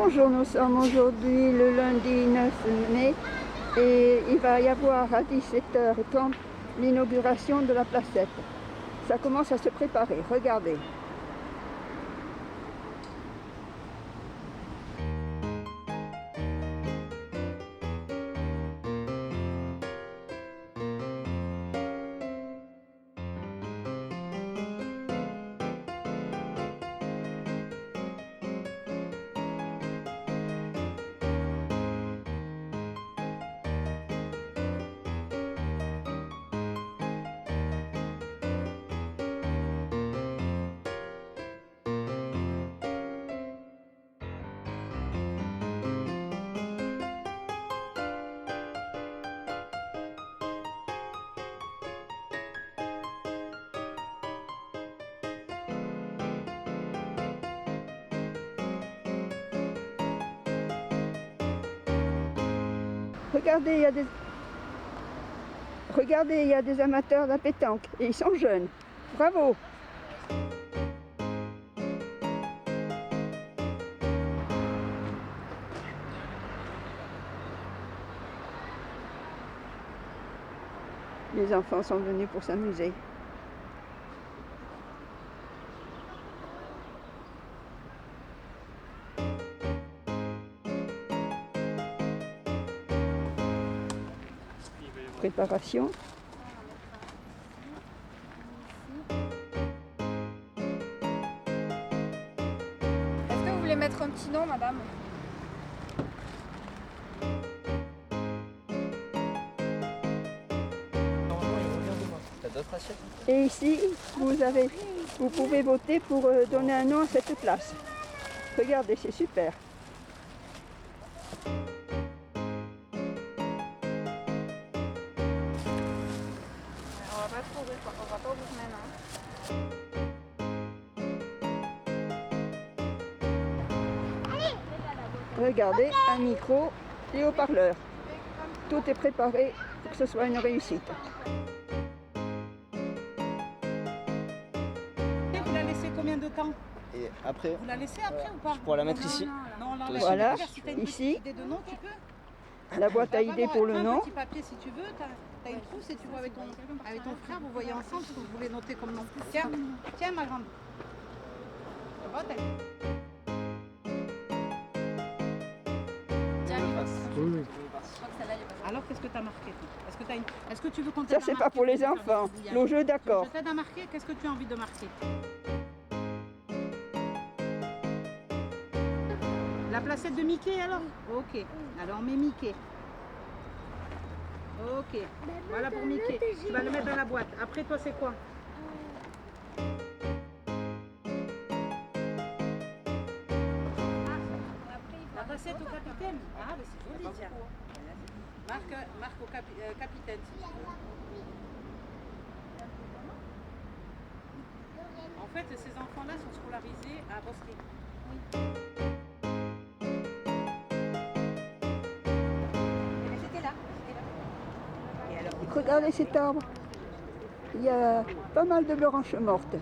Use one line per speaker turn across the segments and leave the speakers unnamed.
Bonjour, nous sommes aujourd'hui le lundi 9 mai et il va y avoir à 17h30 l'inauguration de la placette. Ça commence à se préparer, regardez. Regardez, il y a des amateurs de la pétanque et ils sont jeunes. Bravo! Les enfants sont venus pour s'amuser. Préparation.
Est-ce que vous voulez mettre un petit nom, madame?
Et ici, vous pouvez voter pour donner un nom à cette place. Regardez, c'est super.
On va pas trouver, on va pas ouvrir maintenant.
Regardez, un micro et haut-parleur. Tout est préparé pour que ce soit une réussite.
Vous la laissez combien de temps?
Et après,
Vous la laissez après ou pas?
je pourrais la mettre ici.
Non, là,
Voilà,
si t'as une
ici.
petite idée de nom, tu peux.
La boîte à idées pour le nom.
Un petit papier si tu veux, t'as une trousse et tu vois avec ton frère, vous voyez ensemble ce que vous voulez noter comme nom. Tiens, tiens ma grande. Ça va,
Oui.
Alors qu'est-ce que tu as marqué? Est-ce que tu veux qu'on
Ça,
t'aide à
c'est pas
marquer
pour les enfants. Le jeu, d'accord.
Je t'aide à marquer, qu'est-ce que tu as envie de marquer? La placette de Mickey alors? Ok, alors on met Mickey. Ok, voilà pour Mickey. Tu vas le mettre dans la boîte. Après toi c'est quoi? La placette au capitaine? Ah mais c'est joli tiens. Marque au capitaine si tu veux. En fait, ces enfants-là sont scolarisés à Bosquet. C'était là. Et alors,
Regardez cet arbre. Il y a pas mal de branches mortes.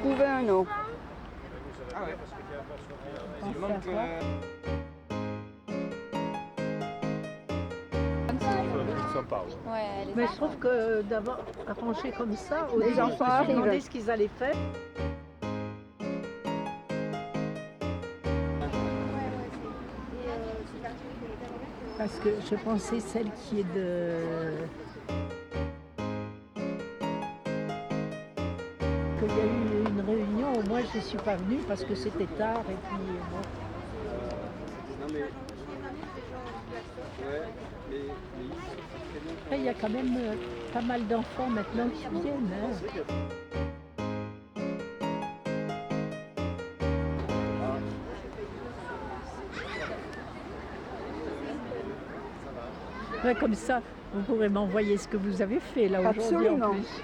Trouvez un nom.
Ah ouais, parce qu'il manque.
Ouais, elle est
Mais je trouve que d'avoir arrangé comme ça, au
Les
début,
enfants
je me suis demandé
arrivent.
ce qu'ils allaient faire. Parce que je pensais celle qui est qu'il y a eu une réunion, au moins je ne suis pas venue parce que c'était tard et puis bon.
Non mais. Ouais, mais.
Après, il y a quand même pas mal d'enfants maintenant qui viennent. Hein. Ouais, comme ça, vous pourrez m'envoyer ce que vous avez fait là aujourd'hui en
Absolument.
plus.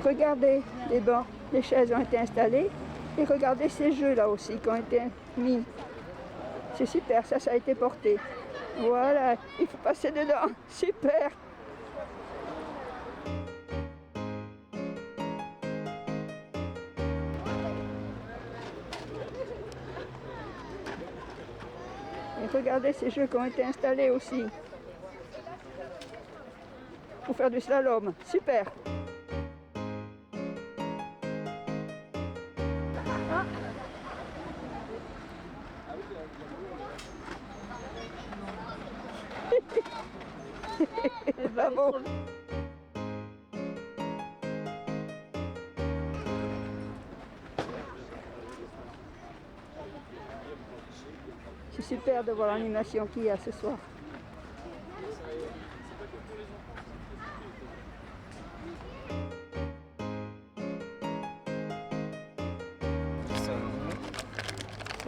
Regardez les bancs, les chaises ont été installées Et regardez ces jeux là aussi qui ont été mis. C'est super, ça a été porté. Voilà, il faut passer dedans. Super. Et regardez ces jeux qui ont été installés aussi. Pour faire du slalom. Super. Bravo. C'est super de voir l'animation qu'il y a ce soir.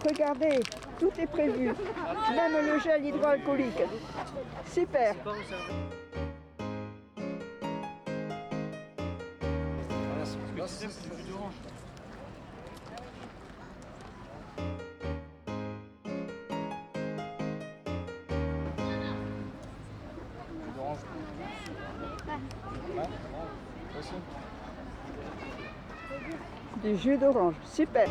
Regardez, tout est prévu, même le gel hydroalcoolique. Super. Du jus d'orange, super.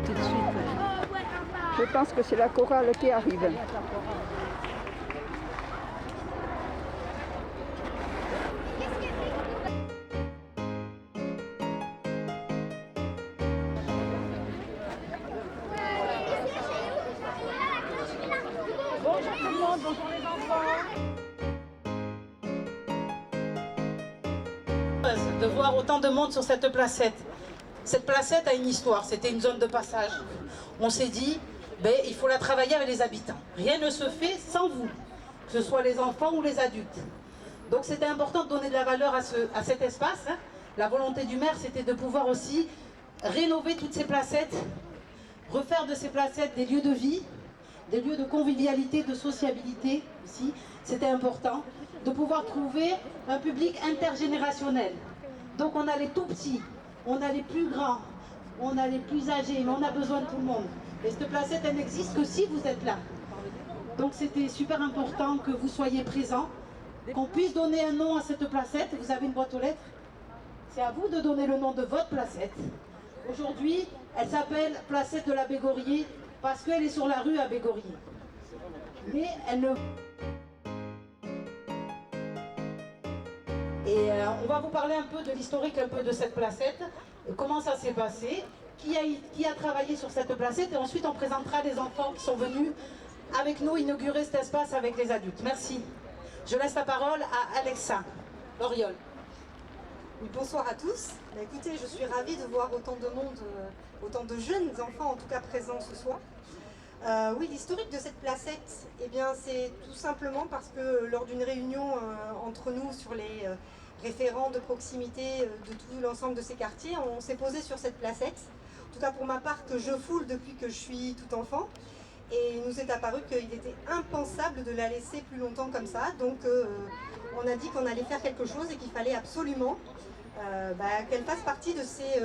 Tout de suite, je pense que c'est la chorale qui arrive.
Bonjour tout le monde, bonjour les enfants. De voir autant de monde sur cette placette. Cette placette a une histoire, c'était une zone de passage. On s'est dit, il faut la travailler avec les habitants. Rien ne se fait sans vous, que ce soit les enfants ou les adultes. Donc c'était important de donner de la valeur à cet espace. La volonté du maire, c'était de pouvoir aussi rénover toutes ces placettes, refaire de ces placettes des lieux de vie, des lieux de convivialité, de sociabilité aussi. C'était important de pouvoir trouver un public intergénérationnel. Donc on a les tout petits, on a les plus grands, on a les plus âgés, mais on a besoin de tout le monde. Et cette placette, elle n'existe que si vous êtes là. Donc c'était super important que vous soyez présents, qu'on puisse donner un nom à cette placette. Vous avez une boîte aux lettres. C'est à vous de donner le nom de votre placette. Aujourd'hui, elle s'appelle Placette de la Bégorier parce qu'elle est sur la rue à Bégorier. Mais elle ne... Et on va vous parler un peu de l'historique un peu de cette placette, comment ça s'est passé, qui a travaillé sur cette placette, et ensuite on présentera les enfants qui sont venus avec nous inaugurer cet espace avec les adultes. Merci. Je laisse la parole à Alexa Loriol.
Oui, bonsoir à tous. Écoutez, je suis ravie de voir autant de monde, autant de jeunes enfants en tout cas présents ce soir. Oui, l'historique de cette placette, eh bien, c'est tout simplement parce que lors d'une réunion entre nous sur les référents de proximité de tout l'ensemble de ces quartiers, on s'est posé sur cette placette. En tout cas pour ma part, que je foule depuis que je suis tout enfant. Et il nous est apparu qu'il était impensable de la laisser plus longtemps comme ça. Donc on a dit qu'on allait faire quelque chose et qu'il fallait absolument qu'elle fasse partie de ces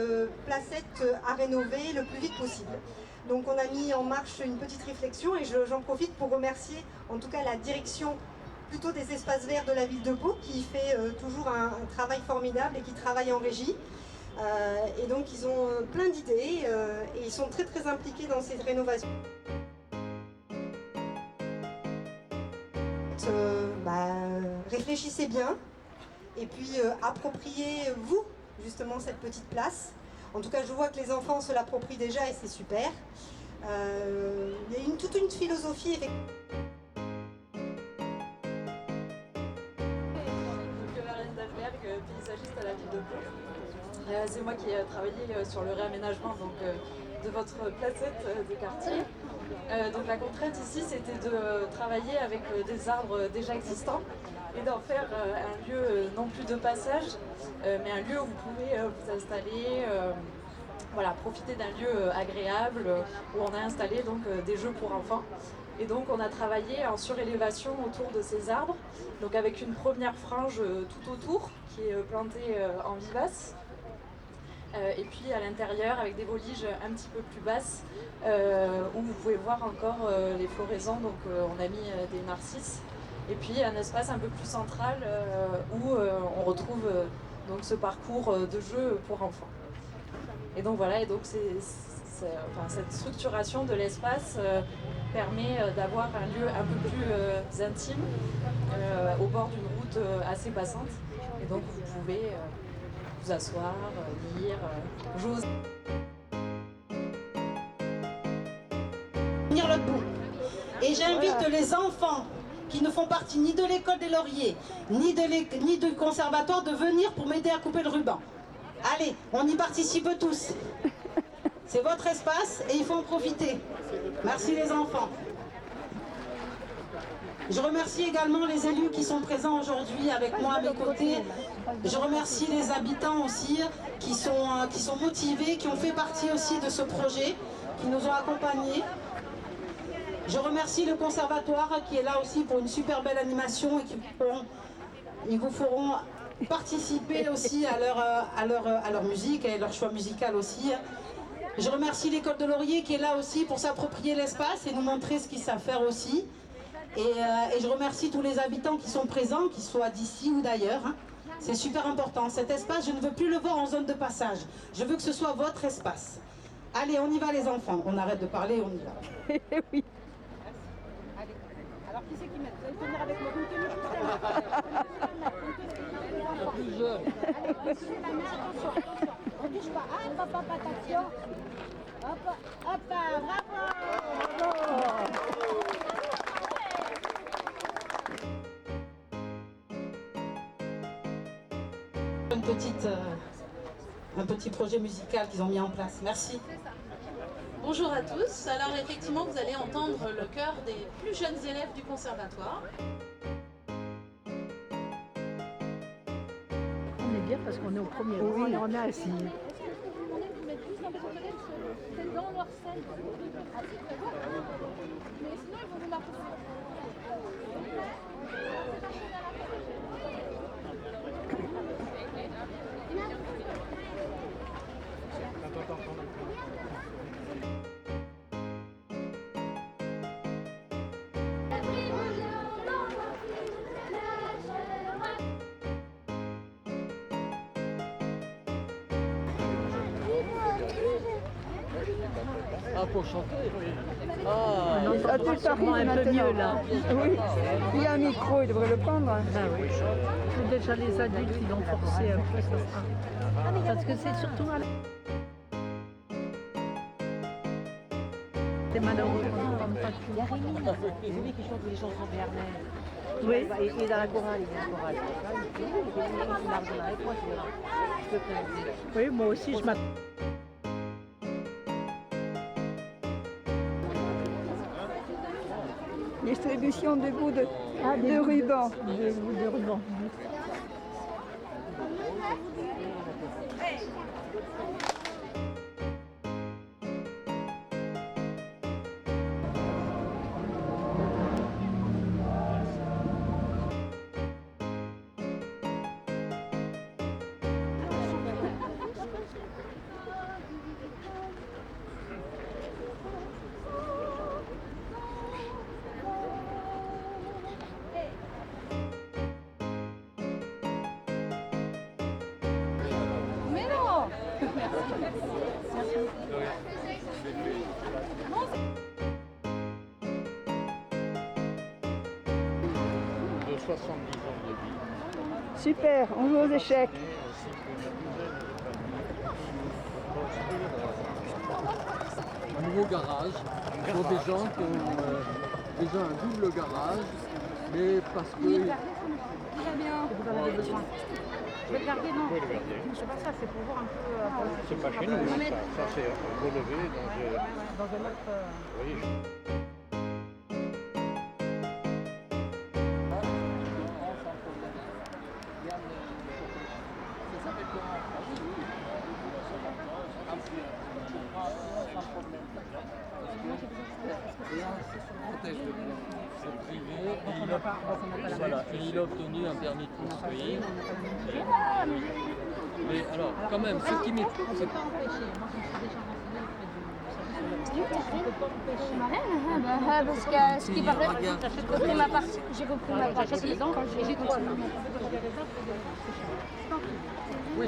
placettes à rénover le plus vite possible. Donc on a mis en marche une petite réflexion et j'en profite pour remercier en tout cas la direction plutôt des espaces verts de la ville de Pau qui fait toujours un travail formidable et qui travaille en régie. Et donc ils ont plein d'idées et ils sont très très impliqués dans ces rénovations. Réfléchissez bien et puis appropriez-vous justement cette petite place. En tout cas, je vois que les enfants se l'approprient déjà et c'est super. Il y a toute une philosophie.
Je suis Marlène paysagiste à la ville de Pau. C'est moi qui ai travaillé sur le réaménagement donc,
de votre placette de quartier. Donc la contrainte ici, c'était de travailler avec des arbres déjà existants et d'en faire un lieu non plus de passage, mais un lieu où vous pouvez vous installer, voilà, profiter d'un lieu agréable où on a installé donc des jeux pour enfants. Et donc on a travaillé en surélévation autour de ces arbres, donc avec une première frange tout autour qui est plantée en vivace. Et puis à l'intérieur avec des voliges un petit peu plus basses où vous pouvez voir encore les floraisons. Donc on a mis des narcisses et puis un espace un peu plus central où on retrouve donc ce parcours de jeu pour enfants. Et donc voilà, et donc cette structuration de l'espace permet d'avoir un lieu un peu plus intime au bord d'une route assez passante. Et donc vous pouvez vous asseoir, lire, jouer.
Venir l'autre bout. Et j'invite les enfants qui ne font partie ni de l'école des Lauriers, ni du conservatoire de venir pour m'aider à couper le ruban. Allez, on y participe tous. C'est votre espace et il faut en profiter. Merci les enfants. Je remercie également les élus qui sont présents aujourd'hui avec moi à mes côtés. Je remercie les habitants aussi qui sont motivés, qui ont fait partie aussi de ce projet, qui nous ont accompagnés. Je remercie le conservatoire qui est là aussi pour une super belle animation et ils vous feront participer aussi à leur musique et leur choix musical aussi. Je remercie l'école de Laurier qui est là aussi pour s'approprier l'espace et nous montrer ce qu'ils savent faire aussi. Et je remercie tous les habitants qui sont présents, qu'ils soient d'ici ou d'ailleurs. C'est super important. Cet espace, je ne veux plus le voir en zone de passage. Je veux que ce soit votre espace. Allez, on y va les enfants. On arrête de parler, on y va.
Oui.
Allez. Alors qui c'est qui met? Vous allez venir avec moi. Vous tenez juste la main. Allez, poussez la main, attention. On ne touche pas. Ah, papa, attention. Hop, hop, bravo.
Un petit projet musical qu'ils ont mis en place. Merci.
Bonjour à tous. Alors effectivement, vous allez entendre le chœur des plus jeunes élèves du conservatoire.
On est bien parce qu'on est au premier rang et on est assis.
C'est dans leur scène. Mais sinon, ils vont vous marquer.
Ah, pour chanter.
On entend sûrement un peu mieux là.
Oui, il y a un micro, il devrait le prendre.
Ah oui. C'est déjà les adultes qui l'ont forcé un peu, ça sera. Parce que c'est surtout à la... C'est malheureux, on n'entend pas tout.
Il y a Rémi, c'est lui qui chante les chansons Bernet.
Oui.
Il est dans la chorale, il est dans la chorale. Il est marche avec moi, je peux présenter.
Oui, moi aussi je m'attends.
Distribution de bouts de ruban.
Des bouts de ruban.
De 70 ans de vie.
Super, on joue aux échecs.
Un nouveau garage pour des gens qui ont déjà un double garage, mais parce que
Très bien.
Vous en avez besoin. Je vais le garder, non?
Vous pouvez le garder.
C'est pas ça, c'est pour voir un peu.
C'est pas chez nous, ça c'est relevé
Dans un autre.
oui.
C'est privé, et il a obtenu un permis de construire. Mais alors, quand même, ce qui m'est...
On ne peut pas empêcher. Moi, je me suis déjà renseignée auprès du service. On ne peut pas empêcher.
Parce que ce qui paraît, j'ai repris ma partie. J'ai repris ma partie quand j'ai 3 ans.
Oui.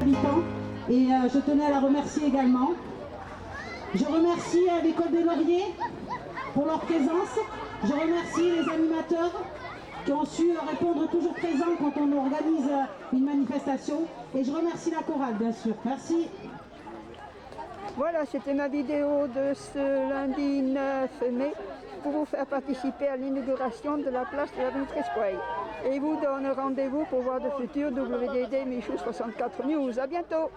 Habitants, et je tenais à la remercier également. Je remercie l'école des Lauriers pour leur présence. Je remercie les animateurs qui ont su répondre toujours présents quand on organise une manifestation. Et je remercie la chorale, bien sûr. Merci.
Voilà, c'était ma vidéo de ce lundi 9 mai pour vous faire participer à l'inauguration de la place de la Montreal Square. Et vous donne rendez-vous pour voir de futurs WDD Michou 64 News. À bientôt!